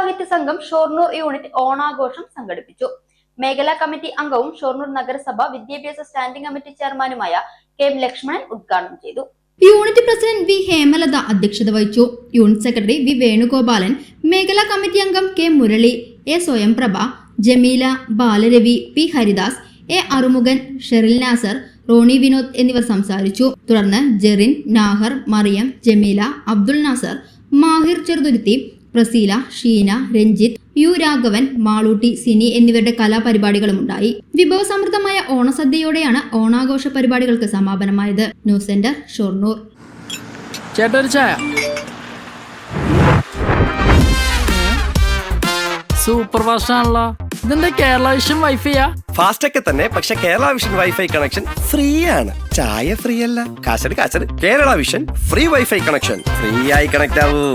സാഹിത്യ സംഘം ഷൊർണൂർ യൂണിറ്റ് ഓണാഘോഷം സംഘടിപ്പിച്ചു. മേഖലാ കമ്മിറ്റി അംഗവും ഷൊർണൂർ നഗരസഭ വിദ്യാഭ്യാസ സ്റ്റാൻഡിംഗ് കമ്മിറ്റി ചെയർമാനുമായ കെ ലക്ഷ്മണൻ ഉദ്ഘാടനം ചെയ്തു. യൂണിറ്റ് പ്രസിഡന്റ് വി ഹേമലത അധ്യക്ഷത വഹിച്ചു. യൂണിറ്റ് സെക്രട്ടറി വി വേണുഗോപാലൻ, മേഖലാ കമ്മിറ്റി അംഗം K Murali, A Swayamprabha, Jameela, Balaravi, P Haridas, A Arumukhan, Sheril Nasar, Roni Vinod എന്നിവർ സംസാരിച്ചു. തുടർന്ന് ജെറിൻ, നാഹർ, മറിയം, ജമീല, അബ്ദുൾ നാസർ, മാഹിർ ചെറുതുരുത്തി, പ്രസീല, ഷീന, രഞ്ജിത്ത്, യു രാഘവൻ, മാളൂട്ടി, സിനി എന്നിവരുടെ കലാപരിപാടികളും ഉണ്ടായി. വിഭവസമൃദ്ധമായ ഓണസദ്യയോടെയാണ് ഓണാഘോഷ പരിപാടികൾക്ക് സമാപനമായത്. News centre, Shoranur. Super fast ആണല്ലോ. ഇതെന്താ കേരള വിഷൻ വൈഫൈയാ? ഫാസ്റ്റ് ഒക്കെ തന്നെ, പക്ഷെ Kerala Vision wifi connection free ആണ്. ചായ ഫ്രീ അല്ല, കാശട് Kerala vision free wifi connection. Free ആയി കണക്ട് ആവൂ.